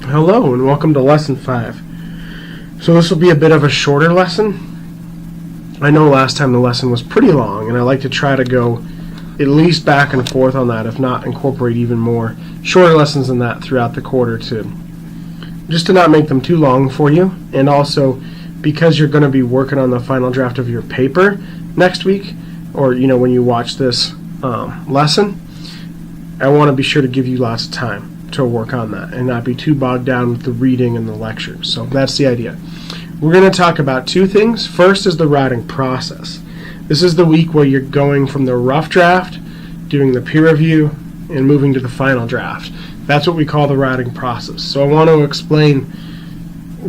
Hello and welcome to Lesson 5. So this will be a bit of a shorter lesson. I know last time the lesson was pretty long, and I like to try to go at least back and forth on that, if not incorporate even more shorter lessons than that throughout the quarter just to not make them too long for you. And also because you're going to be working on the final draft of your paper next week, or when you watch this lesson, I want to be sure to give you lots of time to work on that and not be too bogged down with the reading and the lecture. So that's the idea. We're going to talk about two things. First is the writing process. This is the week where you're going from the rough draft, doing the peer review, and moving to the final draft. That's what we call the writing process. So I want to explain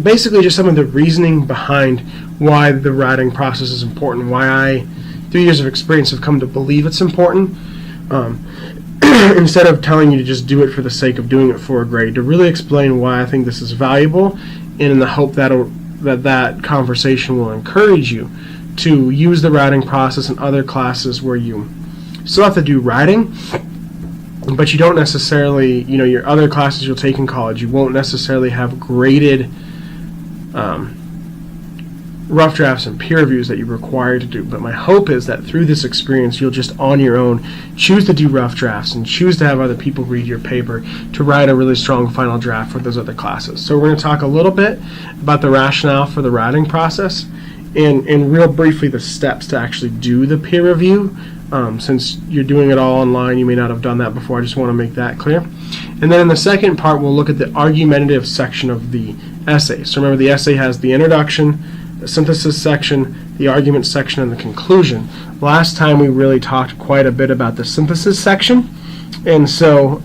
basically just some of the reasoning behind why the writing process is important, why I, through years of experience, have come to believe it's important. Instead of telling you to just do it for the sake of doing it for a grade, to really explain why I think this is valuable, and in the hope that conversation will encourage you to use the writing process in other classes where you still have to do writing, but you don't necessarily, your other classes you'll take in college, you won't necessarily have graded rough drafts and peer reviews that you're required to do. But my hope is that through this experience you'll just on your own choose to do rough drafts and choose to have other people read your paper to write a really strong final draft for those other classes. So we're going to talk a little bit about the rationale for the writing process and real briefly the steps to actually do the peer review. Since you're doing it all online, you may not have done that before. I just want to make that clear. And then in the second part we'll look at the argumentative section of the essay. So remember, the essay has the introduction, the synthesis section, the argument section, and the conclusion. Last time we really talked quite a bit about the synthesis section, and so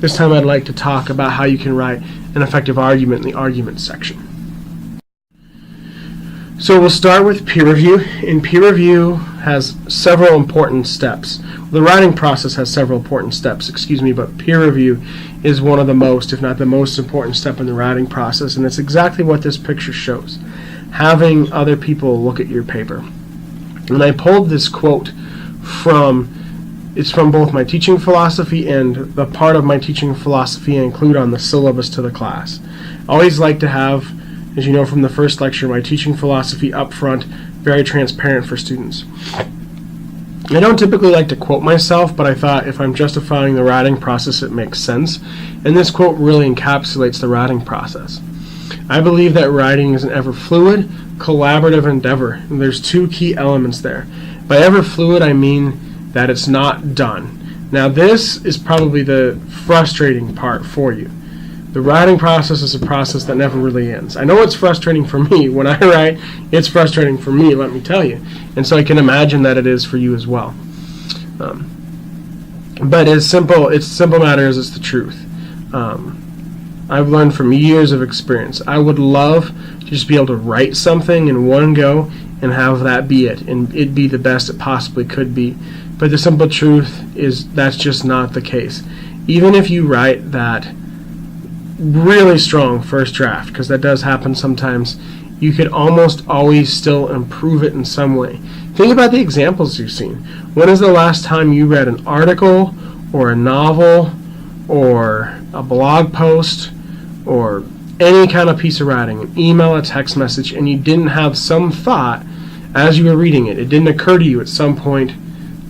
this time I'd like to talk about how you can write an effective argument in the argument section. So we'll start with peer review, and peer review has several important steps. The writing process has several important steps, but peer review is one of the most, if not the most important step in the writing process, and it's exactly what this picture shows. Having other people look at your paper. And I pulled this quote it's from both my teaching philosophy and the part of my teaching philosophy I include on the syllabus to the class. I always like to have, as you know from the first lecture, my teaching philosophy up front, very transparent for students. I don't typically like to quote myself, but I thought if I'm justifying the writing process, it makes sense. And this quote really encapsulates the writing process. I believe that writing is an ever-fluid, collaborative endeavor, and there's two key elements there. By ever-fluid, I mean that it's not done. Now, this is probably the frustrating part for you. The writing process is a process that never really ends. I know it's frustrating for me. When I write, it's frustrating for me, let me tell you. And so I can imagine that it is for you as well. But it's simple matter is it's the truth. I've learned from years of experience. I would love to just be able to write something in one go and have that be it, and it be the best it possibly could be. But the simple truth is that's just not the case. Even if you write that really strong first draft, because that does happen sometimes, you could almost always still improve it in some way. Think about the examples you've seen. When is the last time you read an article or a novel or a blog post or any kind of piece of writing, an email, a text message, and you didn't have some thought as you were reading it? It didn't occur to you at some point,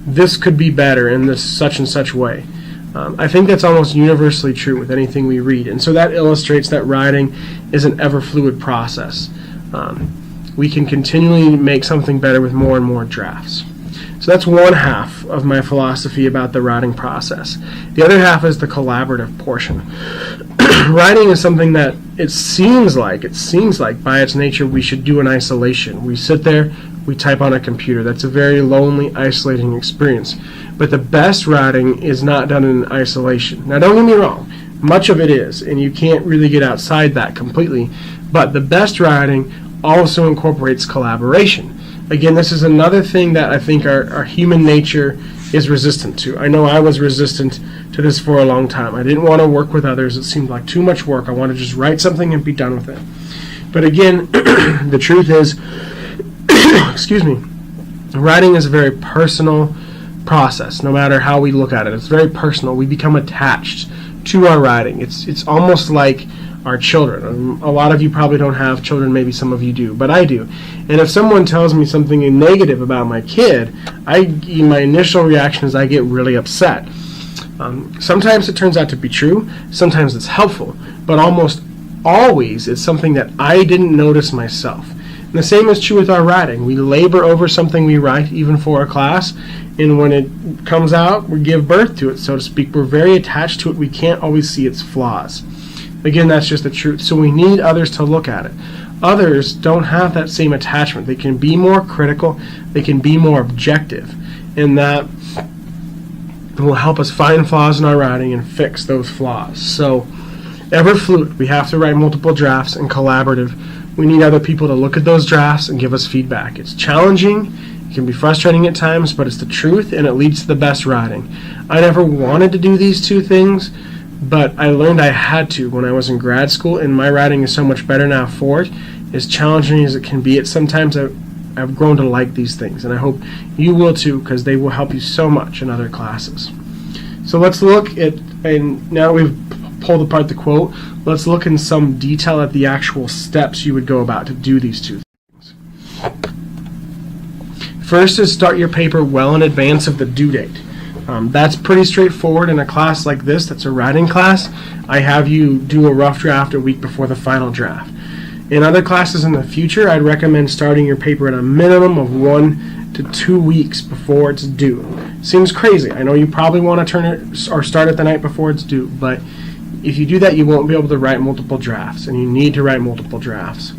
this could be better in this such and such way. I think that's almost universally true with anything we read, and so that illustrates that writing is an ever-fluid process. We can continually make something better with more and more drafts. So that's one half of my philosophy about the writing process. The other half is the collaborative portion. Writing is something that it seems like by its nature we should do in isolation. We sit there, we type on a computer. That's a very lonely, isolating experience. But the best writing is not done in isolation. Now don't get me wrong, much of it is, and you can't really get outside that completely, but the best writing also incorporates collaboration. Again, this is another thing that I think our human nature is resistant to. I know I was resistant to this for a long time. I didn't want to work with others. It seemed like too much work. I wanted to just write something and be done with it. But again, the truth is, writing is a very personal process, no matter how we look at it. It's very personal. We become attached to our writing. It's almost like are children. A lot of you probably don't have children, maybe some of you do, but I do. And if someone tells me something negative about my kid, my initial reaction is I get really upset. Sometimes it turns out to be true, sometimes it's helpful, but almost always it's something that I didn't notice myself. And the same is true with our writing. We labor over something we write, even for a class, and when it comes out, we give birth to it, so to speak. We're very attached to it. We can't always see its flaws. Again, that's just the truth. So we need others to look at it. Others don't have that same attachment. They can be more critical. They can be more objective. And that will help us find flaws in our writing and fix those flaws. So ever fluid, we have to write multiple drafts and collaborative. We need other people to look at those drafts and give us feedback. It's challenging. It can be frustrating at times, but it's the truth, and it leads to the best writing. I never wanted to do these two things, but I learned I had to when I was in grad school, and my writing is so much better now for it. As challenging as it can be, sometimes I've grown to like these things, and I hope you will too, because they will help you so much in other classes. So let's look at, and now we've pulled apart the quote, let's look in some detail at the actual steps you would go about to do these two things. First is start your paper well in advance of the due date. That's pretty straightforward in a class like this that's a writing class. I have you do a rough draft a week before the final draft. In other classes in the future, I'd recommend starting your paper at a minimum of 1 to 2 weeks before it's due. Seems crazy. I know you probably want to turn it or start it the night before it's due, but if you do that, you won't be able to write multiple drafts, and you need to write multiple drafts.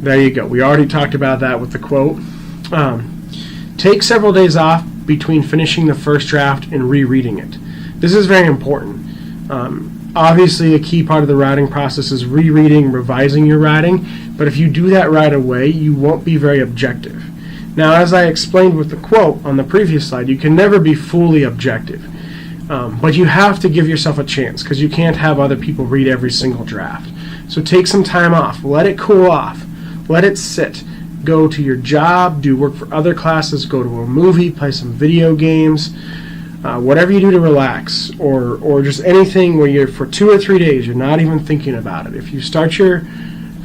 There you go. We already talked about that with the quote. Take several days off between finishing the first draft and rereading it. This is very important. Obviously, a key part of the writing process is rereading, revising your writing, but if you do that right away, you won't be very objective. Now, as I explained with the quote on the previous slide, you can never be fully objective, but you have to give yourself a chance, because you can't have other people read every single draft. So take some time off, let it cool off, let it sit. Go to your job, do work for other classes, go to a movie, play some video games, whatever you do to relax, or just anything where you're for 2 or 3 days, you're not even thinking about it. If you start your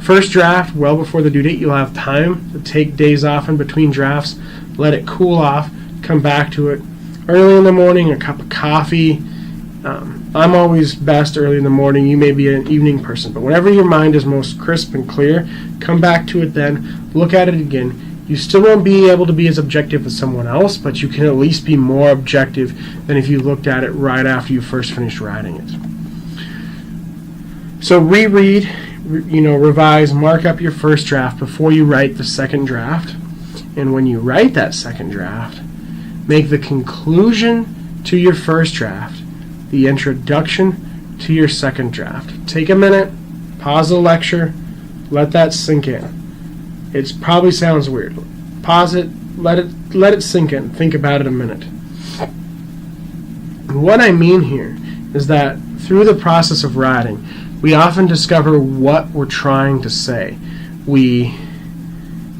first draft well before the due date, you'll have time to take days off in between drafts, let it cool off, come back to it. Early in the morning, a cup of coffee. I'm always best early in the morning. You may be an evening person, but whenever your mind is most crisp and clear, come back to it then, look at it again. You still won't be able to be as objective as someone else, but you can at least be more objective than if you looked at it right after you first finished writing it. So reread, revise, mark up your first draft before you write the second draft. And when you write that second draft, make the conclusion to your first draft the introduction to your second draft. Take a minute, pause the lecture, let that sink in. It probably sounds weird. Pause it, let it sink in. Think about it a minute. What I mean here is that through the process of writing, we often discover what we're trying to say. We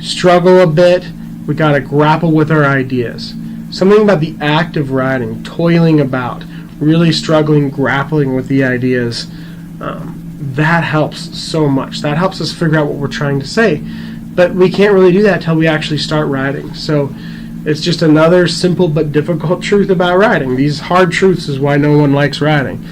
struggle a bit. We got to grapple with our ideas. Something about the act of writing, toiling about, really struggling, grappling with the ideas, that helps so much. That helps us figure out what we're trying to say. But we can't really do that until we actually start writing. So it's just another simple but difficult truth about writing. These hard truths is why no one likes writing,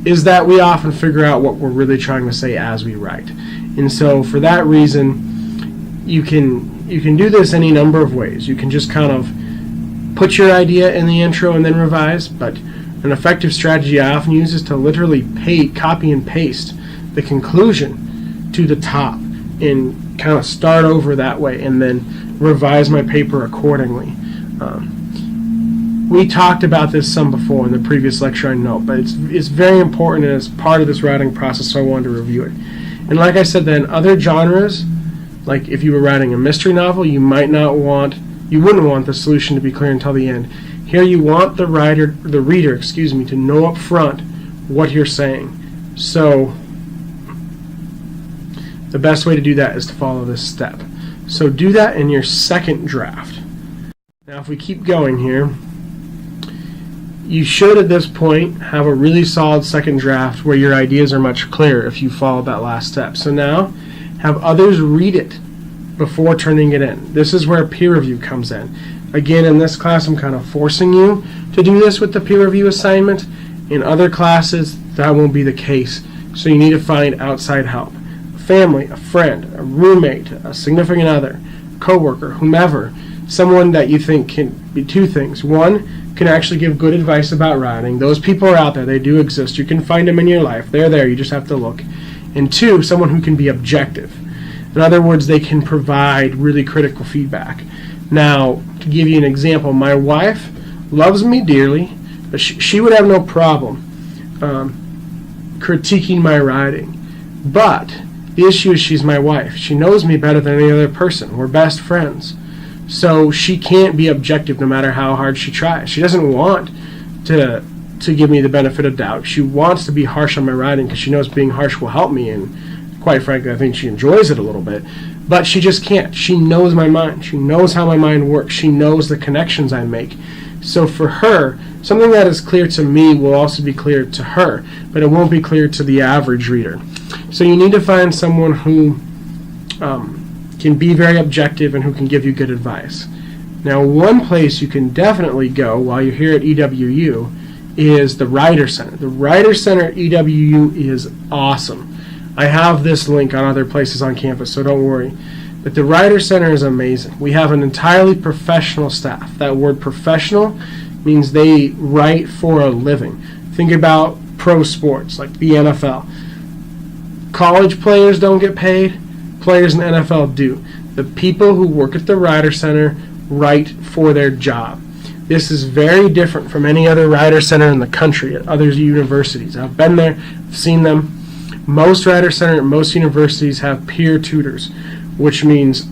is that we often figure out what we're really trying to say as we write. And so for that reason, you can do this any number of ways. You can just kind of put your idea in the intro and then revise, but an effective strategy I often use is to literally copy and paste the conclusion to the top and kind of start over that way and then revise my paper accordingly. We talked about this some before in the previous lecture, I know, but it's very important and it's part of this writing process, so I wanted to review it. And like I said then, other genres, like if you were writing a mystery novel, you wouldn't want the solution to be clear until the end. Here you want the reader, to know up front what you're saying. So the best way to do that is to follow this step. So do that in your second draft. Now if we keep going here, You should at this point have a really solid second draft where your ideas are much clearer if you follow that last step. So now have others read it before turning it in. This is where peer review comes in. Again, in this class, I'm kind of forcing you to do this with the peer review assignment. In other classes, that won't be the case. So you need to find outside help. A family, a friend, a roommate, a significant other, a coworker, whomever, someone that you think can be two things. One, can actually give good advice about riding. Those people are out there. They do exist. You can find them in your life. They're there. You just have to look. And two, someone who can be objective. In other words, they can provide really critical feedback. Now, to give you an example, my wife loves me dearly, but she would have no problem critiquing my riding. But the issue is she's my wife. She knows me better than any other person. We're best friends. So she can't be objective no matter how hard she tries. She doesn't want to give me the benefit of doubt. She wants to be harsh on my riding because she knows being harsh will help me, and quite frankly, I think she enjoys it a little bit. But she just can't. She knows my mind. She knows how my mind works. She knows the connections I make. So for her, something that is clear to me will also be clear to her, but it won't be clear to the average reader. So you need to find someone who can be very objective and who can give you good advice. Now, one place you can definitely go while you're here at EWU is the Writer Center. The Writer Center at EWU is awesome. I have this link on other places on campus, so don't worry. But the Writer Center is amazing. We have an entirely professional staff. That word professional means they write for a living. Think about pro sports like the NFL. College players don't get paid. Players in the NFL do. The people who work at the Writer Center write for their job. This is very different from any other Writer Center in the country at other universities. I've been there, I've seen them. Most Writer Center at most universities have peer tutors, which means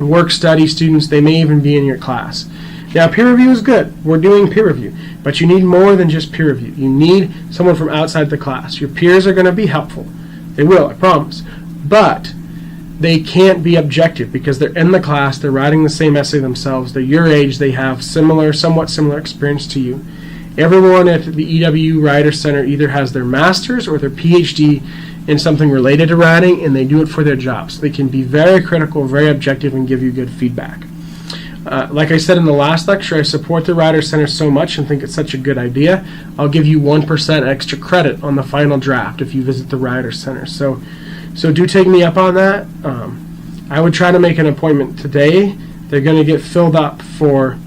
work-study students. They may even be in your class. Now, peer review is good. We're doing peer review. But you need more than just peer review. You need someone from outside the class. Your peers are going to be helpful. They will, I promise. But they can't be objective because they're in the class, they're writing the same essay themselves, they're your age, they have somewhat similar experience to you. Everyone at the EWU Writer Center either has their master's or their PhD in something related to writing, and they do it for their jobs. They can be very critical, very objective, and give you good feedback. Like I said in the last lecture, I support the Writer Center so much and think it's such a good idea. I'll give you 1% extra credit on the final draft if you visit the Writer Center. So do take me up on that. I would try to make an appointment today. They're going to get filled up for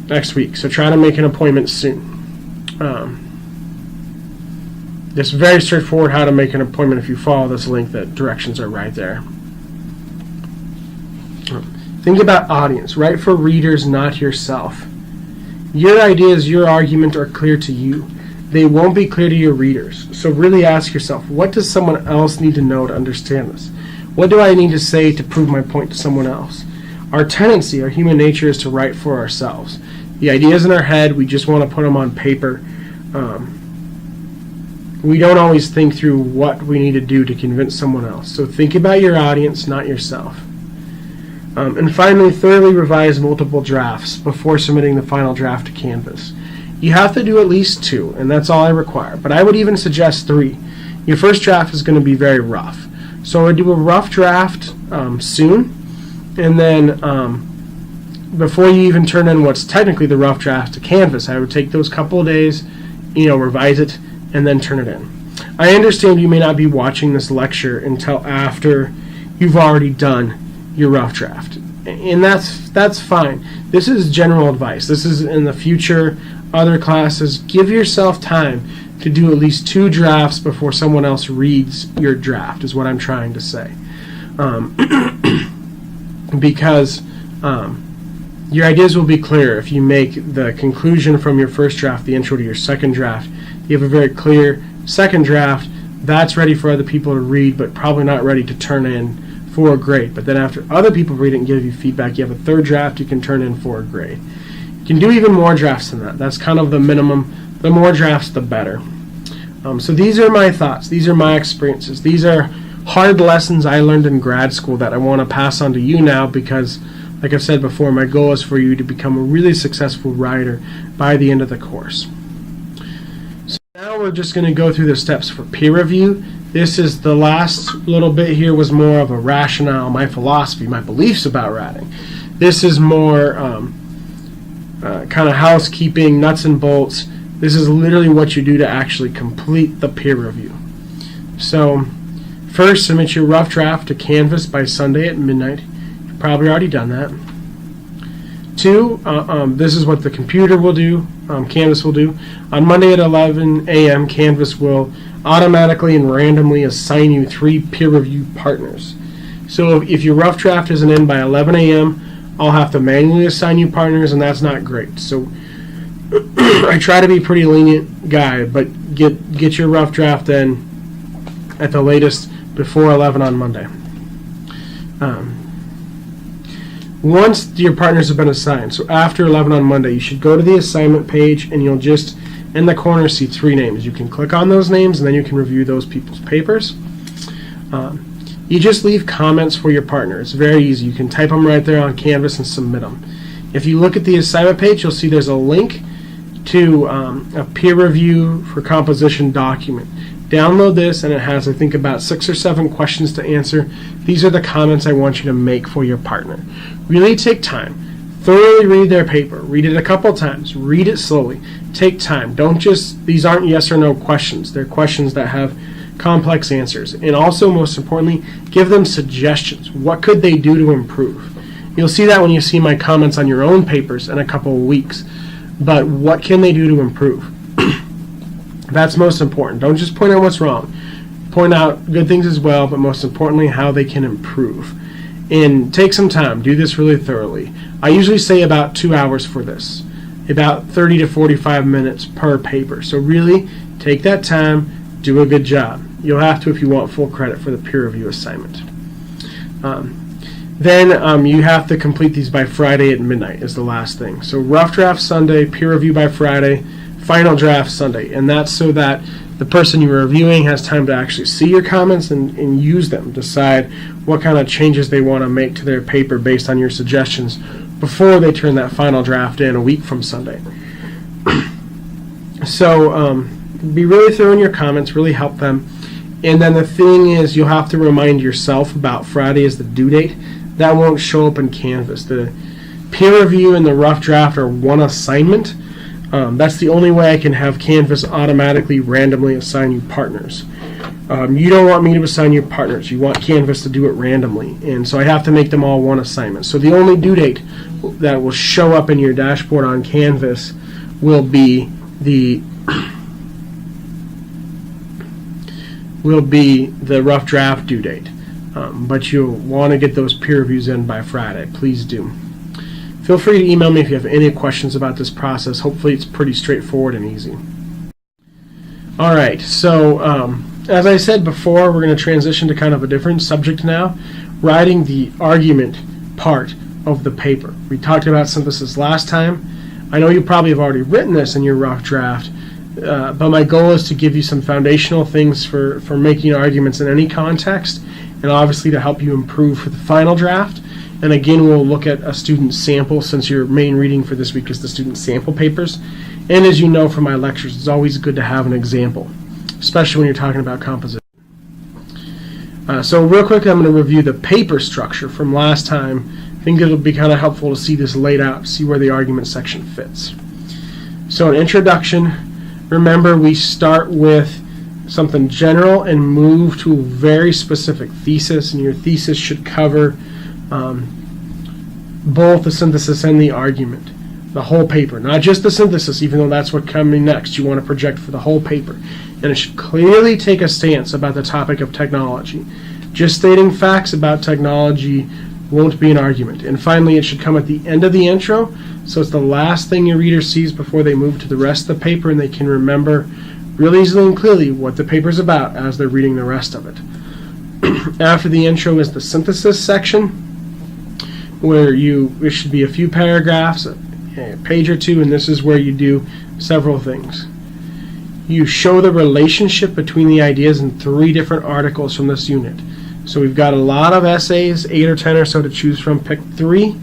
next week, so try to make an appointment soon. It's very straightforward how to make an appointment if you follow this link. The directions are right there. Think about audience. Write for readers, not yourself. Your ideas, your argument are clear to you. They won't be clear to your readers. So really ask yourself, what does someone else need to know to understand this? What do I need to say to prove my point to someone else? Our tendency, our human nature, is to write for ourselves. The ideas in our head, we just want to put them on paper. We don't always think through what we need to do to convince someone else. So think about your audience, not yourself. And finally, thoroughly revise multiple drafts before submitting the final draft to Canvas. You have to do at least 2, and that's all I require. But I would even suggest 3. Your first draft is going to be very rough. So I would do a rough draft soon, and then before you even turn in what's technically the rough draft to Canvas, I would take those couple of days, revise it, and then turn it in. I understand you may not be watching this lecture until after you've already done your rough draft, and that's fine. This is general advice. This is in the future, other classes. Give yourself time to do at least 2 drafts before someone else reads your draft, is what I'm trying to say. Because your ideas will be clear if you make the conclusion from your first draft the intro to your second draft. You have a very clear second draft that's ready for other people to read, but probably not ready to turn in for a grade. But then after other people read it and give you feedback, you have a third draft you can turn in for a grade. You can do even more drafts than that. That's kind of the minimum. The more drafts, the better. So these are my thoughts. These are my experiences. These are hard lessons I learned in grad school that I want to pass on to you now because, like I've said before, my goal is for you to become a really successful writer, by the end of the course. So now we're just going to go through the steps for peer review. This is the last little bit here was more of a rationale, my philosophy, my beliefs about writing. This is more kind of housekeeping, nuts and bolts. This is literally what you do to actually complete the peer review. So first, submit your rough draft to Canvas by Sunday at midnight. You've probably already done that. 2, this is what the computer will do, Canvas will do. On Monday at 11 a.m., Canvas will automatically and randomly assign you 3 peer review partners. So if your rough draft isn't in by 11 a.m., I'll have to manually assign you partners, and that's not great. So I try to be a pretty lenient guy, but get your rough draft in at the latest before 11 on Monday. Once your partners have been assigned, so after 11 on Monday, you should go to the assignment page, and you'll just in the corner see 3 names. You can click on those names, and then you can review those people's papers. You just leave comments for your partner. It's very easy. You can type them right there on Canvas and submit them. If you look at the assignment page, you'll see there's a link to a peer review for composition document. Download this, and it has, I think, about 6 or 7 questions to answer. These are the comments I want you to make for your partner. Really take time. Thoroughly read their paper. Read it a couple times. Read it slowly. Take time. Don't just, these aren't yes or no questions. They're questions that have complex answers. And also, most importantly, give them suggestions. What could they do to improve? You'll see that when you see my comments on your own papers in a couple of weeks. But what can they do to improve? That's most important. Don't just point out what's wrong. Point out good things as well, but most importantly, how they can improve. And take some time. Do this really thoroughly. I usually say about 2 hours for this. About 30 to 45 minutes per paper. So really, take that time. Do a good job. You'll have to if you want full credit for the peer review assignment. Then you have to complete these by Friday at midnight is the last thing. So rough draft Sunday, peer review by Friday, final draft Sunday. And that's so that the person you're reviewing has time to actually see your comments and use them, decide what kind of changes they want to make to their paper based on your suggestions before they turn that final draft in a week from Sunday. So be really thorough in your comments, really help them. And then the thing is, you'll have to remind yourself about Friday as the due date. That won't show up in Canvas. The peer review and the rough draft are one assignment. That's the only way I can have Canvas automatically randomly assign you partners. You don't want me to assign you partners. You want Canvas to do it randomly. And so I have to make them all one assignment. So the only due date that will show up in your dashboard on Canvas will be the rough draft due date. But you'll want to get those peer reviews in by Friday. Please do. Feel free to email me if you have any questions about this process. Hopefully it's pretty straightforward and easy. Alright, so as I said before, we're going to transition to kind of a different subject now, writing the argument part of the paper. We talked about synthesis last time. I know you probably have already written this in your rough draft, but my goal is to give you some foundational things for making arguments in any context, and obviously to help you improve for the final draft. And again, we'll look at a student sample, since your main reading for this week is the student sample papers. And as you know from my lectures, it's always good to have an example, especially when you're talking about composition. So real quick, I'm going to review the paper structure from last time. I think it'll be kind of helpful to see this laid out, see where the argument section fits. So an introduction. Remember, we start with something general and move to a very specific thesis, and your thesis should cover both the synthesis and the argument, the whole paper, not just the synthesis, even though that's what's coming next. You want to project for the whole paper, and it should clearly take a stance about the topic of technology. Just stating facts about technology won't be an argument. And finally, it should come at the end of the intro, so it's the last thing your reader sees before they move to the rest of the paper, and they can remember really easily and clearly what the paper's about as they're reading the rest of it. After the intro is the synthesis section, where it should be a few paragraphs, a page or two, and this is where you do several things. You show the relationship between the ideas in 3 different articles from this unit. So we've got a lot of essays, 8 or 10 or so to choose from. Pick 3,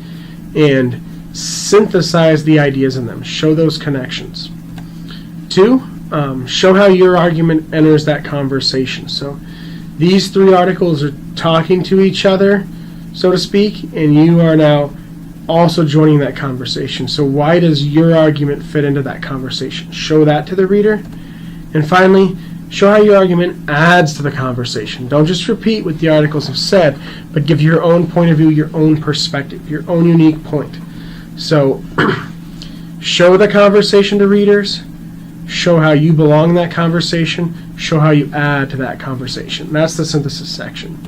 and synthesize the ideas in them. Show those connections. 2, show how your argument enters that conversation. So these 3 articles are talking to each other, so to speak, and you are now also joining that conversation. So why does your argument fit into that conversation? Show that to the reader. And finally, show how your argument adds to the conversation. Don't just repeat what the articles have said, but give your own point of view, your own perspective, your own unique point. So show the conversation to readers, show how you belong in that conversation, show how you add to that conversation. That's the synthesis section.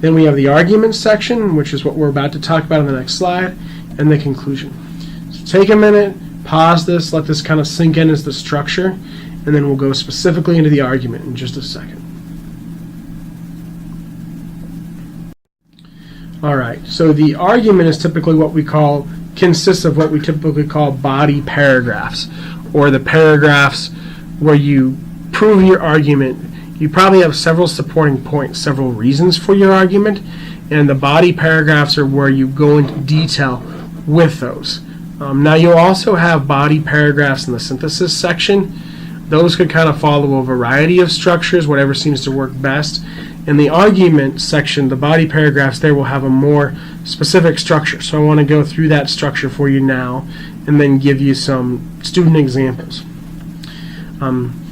Then we have the argument section, which is what we're about to talk about on the next slide, and the conclusion. So take a minute, pause this, let this kind of sink in as the structure, and then we'll go specifically into the argument in just a second. Alright, so the argument is typically consists of what we typically call body paragraphs, or the paragraphs where you prove your argument. You probably have several supporting points, several reasons for your argument, and the body paragraphs are where you go into detail with those. Now you'll also have body paragraphs in the synthesis section. Those could kind of follow a variety of structures, whatever seems to work best. In the argument section, the body paragraphs there will have a more specific structure. So I want to go through that structure for you now and then give you some student examples.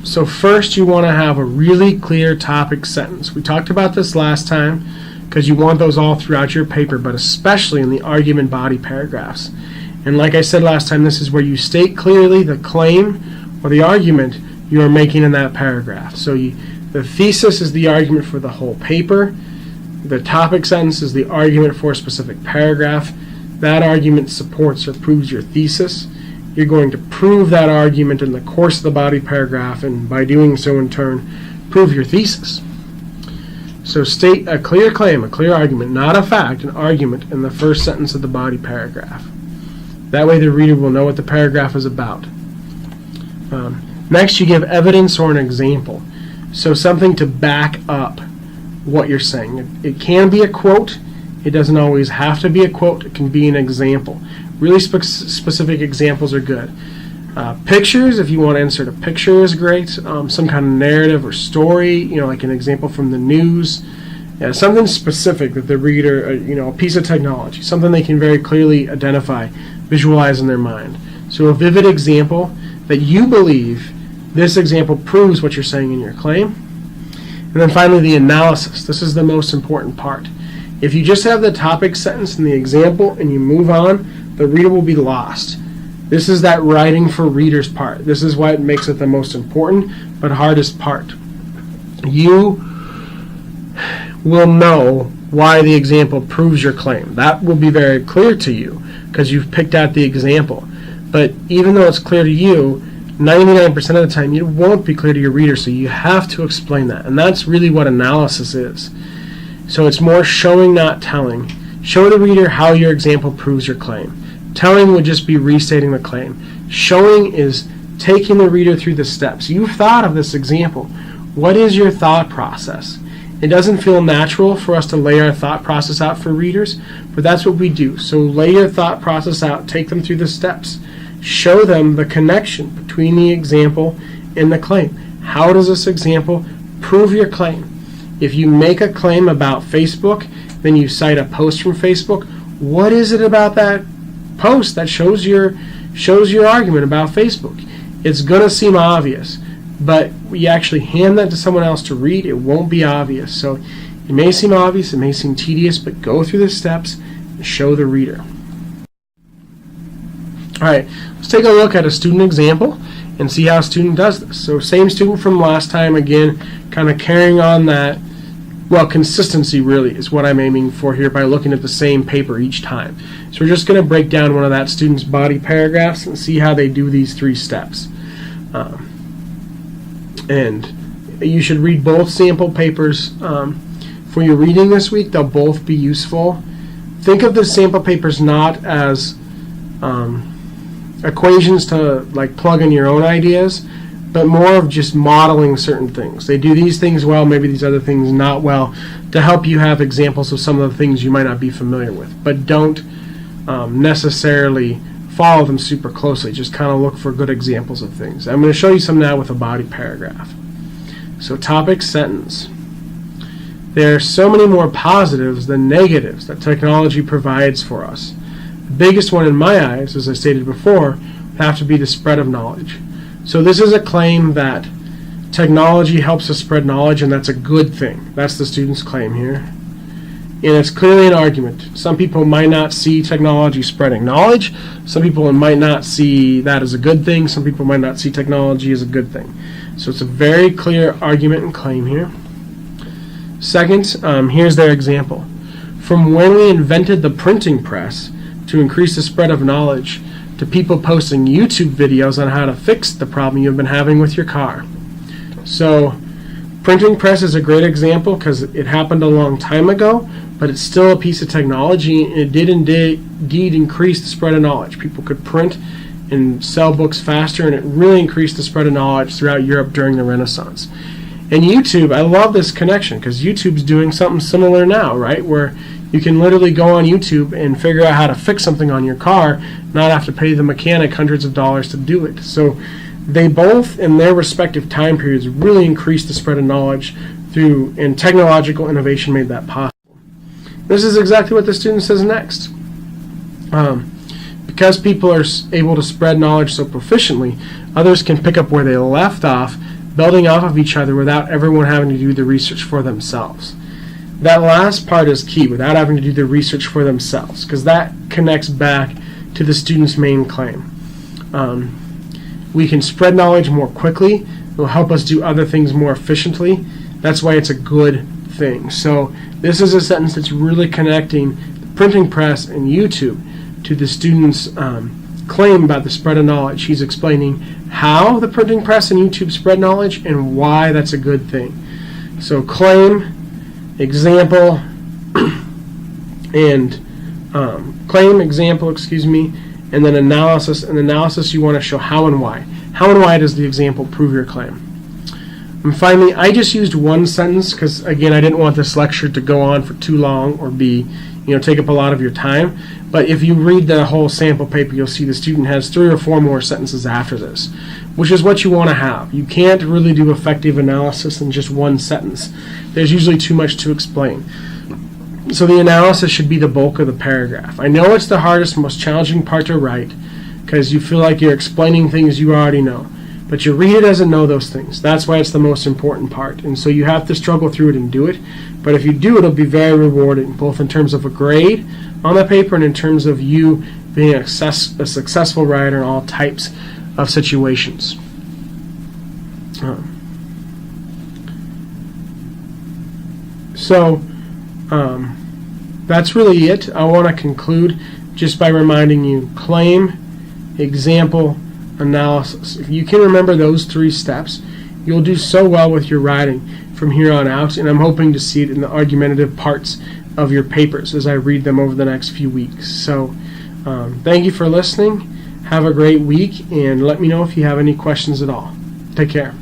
So first you want to have a really clear topic sentence. We talked about this last time because you want those all throughout your paper, but especially in the argument body paragraphs. And like I said last time, this is where you state clearly the claim or the argument you are making in that paragraph. So the thesis is the argument for the whole paper. The topic sentence is the argument for a specific paragraph. That argument supports or proves your thesis. You're going to prove that argument in the course of the body paragraph, and by doing so in turn, prove your thesis. So state a clear claim, a clear argument, not a fact, an argument in the first sentence of the body paragraph. That way the reader will know what the paragraph is about. Next, you give evidence or an example. So something to back up what you're saying. It can be a quote. It doesn't always have to be a quote. It can be an example. Really specific examples are good. Pictures, if you want to insert a picture, is great. Some kind of narrative or story, like an example from the news. Something specific that the reader, a piece of technology, something they can very clearly identify, visualize in their mind. So a vivid example that you believe this example proves what you're saying in your claim. And then finally, the analysis. This is the most important part. If you just have the topic sentence and the example and you move on, the reader will be lost. This is that writing for readers part. This is what makes it the most important but hardest part. You will know why the example proves your claim. That will be very clear to you because you've picked out the example. But even though it's clear to you, 99% of the time it won't be clear to your reader, so you have to explain that. And that's really what analysis is. So it's more showing, not telling. Show the reader how your example proves your claim. Telling would just be restating the claim. Showing is taking the reader through the steps. You've thought of this example. What is your thought process? It doesn't feel natural for us to lay our thought process out for readers, but that's what we do. So lay your thought process out, take them through the steps. Show them the connection between the example and the claim. How does this example prove your claim? If you make a claim about Facebook, then you cite a post from Facebook. What is it about that post that shows your argument about Facebook? It's going to seem obvious, but you actually hand that to someone else to read, it won't be obvious. So it may seem obvious, it may seem tedious, but go through the steps and show the reader. Alright, let's take a look at a student example and see how a student does this. So same student from last time, again, kind of carrying on that, consistency really is what I'm aiming for here by looking at the same paper each time. So we're just going to break down one of that student's body paragraphs and see how they do these 3 steps. And you should read both sample papers for your reading this week. They'll both be useful. Think of the sample papers not as equations to plug in your own ideas, but more of just modeling certain things. They do these things well, maybe these other things not well, to help you have examples of some of the things you might not be familiar with. But don't necessarily follow them super closely. Just kind of look for good examples of things. I'm going to show you some now with a body paragraph. So topic sentence. There are so many more positives than negatives that technology provides for us. The biggest one in my eyes, as I stated before, would have to be the spread of knowledge. So this is a claim that technology helps us spread knowledge, and that's a good thing. That's the student's claim here. And it's clearly an argument. Some people might not see technology spreading knowledge. Some people might not see that as a good thing. Some people might not see technology as a good thing. So it's a very clear argument and claim here. Second, here's their example. From when we invented the printing press to increase the spread of knowledge, to people posting YouTube videos on how to fix the problem you've been having with your car. So printing press is a great example because it happened a long time ago, but it's still a piece of technology, and it did indeed increase the spread of knowledge. People could print and sell books faster, and it really increased the spread of knowledge throughout Europe during the Renaissance. And YouTube, I love this connection because YouTube's doing something similar now, right? Where you can literally go on YouTube and figure out how to fix something on your car, not have to pay the mechanic hundreds of dollars to do it. So they both, in their respective time periods, really increased the spread of knowledge through, and technological innovation made that possible. This is exactly what the student says next. Because people are able to spread knowledge so proficiently, others can pick up where they left off, building off of each other without everyone having to do the research for themselves. That last part is key, without having to do the research for themselves, because that connects back to the student's main claim. We can spread knowledge more quickly. It will help us do other things more efficiently. That's why it's a good thing. So this is a sentence that's really connecting the printing press and YouTube to the student's claim about the spread of knowledge. He's explaining how the printing press and YouTube spread knowledge and why that's a good thing. So claim, example, and claim, example, and then analysis. And analysis, you want to show how and why. How and why does the example prove your claim? And finally, I just used one sentence because, again, I didn't want this lecture to go on for too long or be, take up a lot of your time. But if you read the whole sample paper, you'll see the student has 3 or 4 more sentences after this, which is what you want to have. You can't really do effective analysis in just one sentence. There's usually too much to explain. So the analysis should be the bulk of the paragraph. I know it's the hardest, most challenging part to write because you feel like you're explaining things you already know. But your reader doesn't know those things. That's why it's the most important part. And so you have to struggle through it and do it. But if you do, it'll be very rewarding, both in terms of a grade on the paper and in terms of you being a successful writer in all types of situations. That's really it. I want to conclude just by reminding you, claim, example, analysis. If you can remember those 3 steps, you'll do so well with your writing from here on out, and I'm hoping to see it in the argumentative parts of your papers as I read them over the next few weeks. So thank you for listening. Have a great week, and let me know if you have any questions at all. Take care.